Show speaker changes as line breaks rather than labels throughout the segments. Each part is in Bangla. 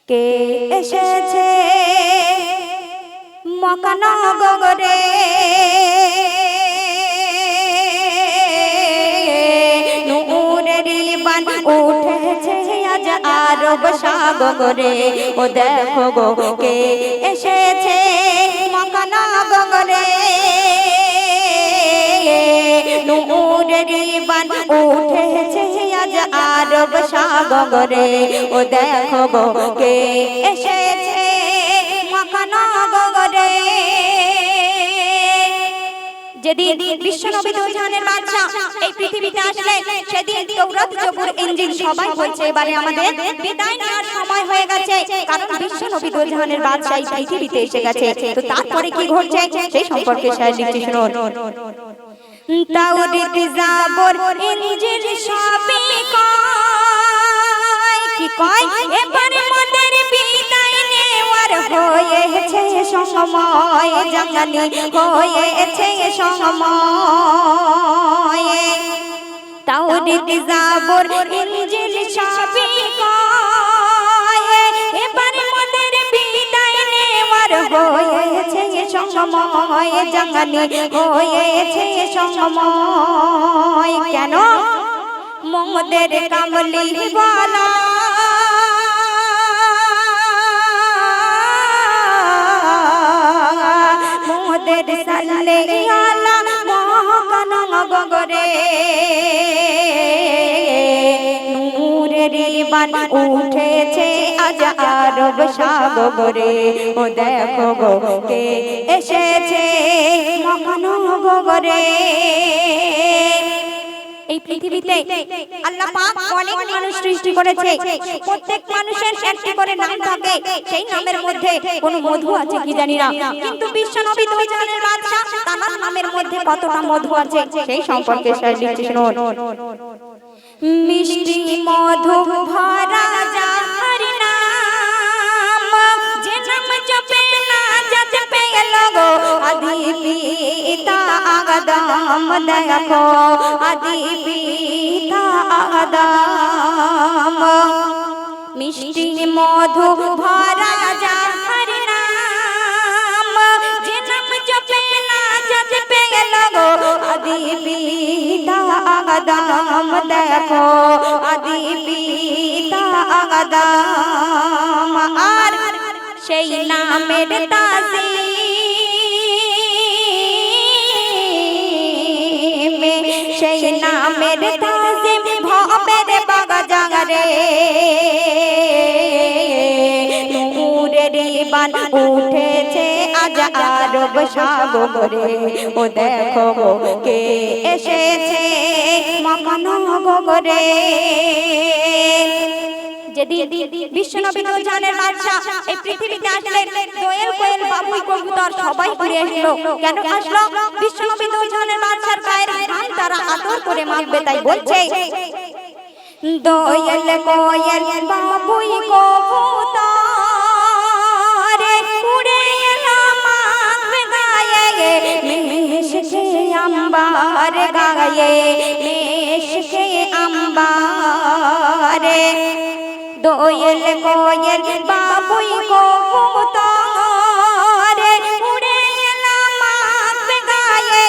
কে এসেছে মকানগরে নূরের বান উঠেছে আজ আরব সাগরে। ও দেখো গো কে এসেছে মকানগরে নূরের বান উঠেছে আজ আরব সাগরে। ও দেখো গো কে এসেছে মকানগরে। যেদিন বিশ্বনবী দোজাহানের বাদশা এই পৃথিবীতে আসলেন সেদিন তাওরাত জবুর ইনজিল সবাই বলছে এবারে আমাদের বিদায় নেওয়ার সময় হয়ে গেছে, কারণ বিশ্বনবী দোজাহানের বাদশা এই পৃথিবীতে এসে গেছে। তো তারপরে কি ঘটছে সেই সম্পর্কে শায়র লিখছে, শুনুন। তাওরাত জাবুর ইনজিল সবই কয় কি কয় এবারে আমাদের বিদায় নেওয়ার হয়েছে সময়, জানি হয়েছে সময়। তাওরাত জাবুর ইনজিল সবই কয় এবারে আমাদের বিদায় নেওয়ার হয়েছে সময়, জানি হয়েছে সময়। কেন? মোদের কামলি ওয়ালা মোদের সাল্লে আলা মকানগরে নূরের বান উঠেছে আজ আরব সাগরে। ও দেখো গো কে এসেছে মকানগরে। এই পৃথিবীতে আল্লাহ পাক অনেক মানুষ সৃষ্টি করেছে, প্রত্যেক মানুষের একটি করে নাম থাকে, সেই নামের মধ্যে কোন মধু আছে কি জানি না, কিন্তু বিশ্বনবী দোজাহানের বাদশা তার নামের মধ্যে কতটা মধু আছে সেই সম্পর্কে শায়র লিখছে, শুনুন। মিষ্টি মধু ভরা যার নাম, যে নাম জপে না যাতে পেল গো আদি পিতা আদম। দেখো আদি পিতা আদম। মিষ্টি মধু ভরা যার নাম, যে নাম জপে না যাতে পেল গো আদি পিতা আদম। দেখো আদি পিতা আদম। আর সেই নামের তাজিম, সেই নামের তাজিম ভবের বাগাজারে নূরের বান উঠেছে আজ আরব সাগরে। ও দেখো গো কে এসেছে মকানগরে। যেদিন বিশ্বনবী দোজাহানের বাদশা এই পৃথিবীতে আসলেন দোয়েল কোয়েল বাবুই কবুতর সবাই ঘুরে আসলো। কেন আসলো? বিশ্বনবী দোজাহানের বাদশার গায়ের ঘাম তারা আদর করে মাখবে, তাই বলছে দোয়েল কোয়েল বাবুই কবুতর উড়ে এলো মাখবে গায়ে, মেশকে আম্বার গায়ে, মেশকে আম্বারে। দোয়েল কোয়েল বাবুই কবুতর উড়ে এলো মাখবে গায়ে,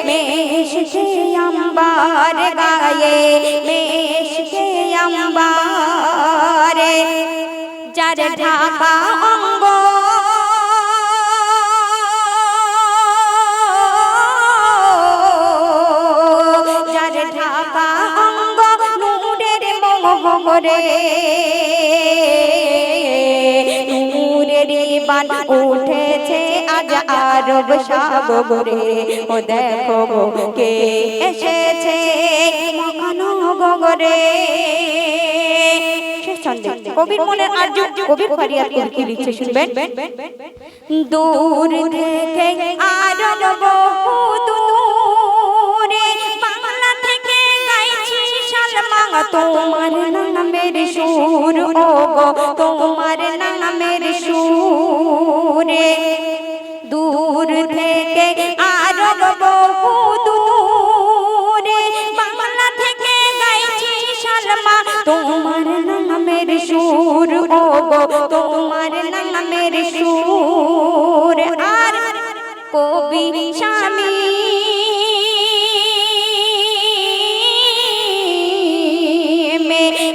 মেশকে আম্বার গায়ে, মেশকে আম্বারে। যার ঢাকা অঙ্গ যার ঢাকা অঙ্গ নূরের মোহরে নূরের বান উঠেছে আজ আরব সাগরে। ও দেখো গো কে এসেছে মকানগরে। কবির মনের আর্য কবির ফরিয়াদ কি লিখছে, শুনবেন। দূর থেকে আরব বহু দূরে বাংলা থেকে গাইছি সালমা তোমার নামের সুর। ও গো তোমার নামের সুরে দূর থেকে আরব বহু দূরে বাংলা থেকে গাইছি সালমা তোমার নামের সুর। ও গো তোমার নামের সুর আর কবি স্বামী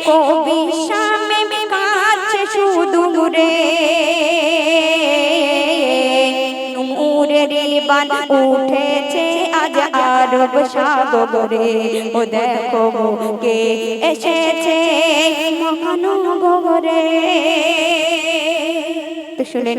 কবি স্বামী কাছে সুদূরে নূরের বান উঠেছে আজ আরব সাগরে ও দেখো কে এসেছে মহানগরে তো শুনেন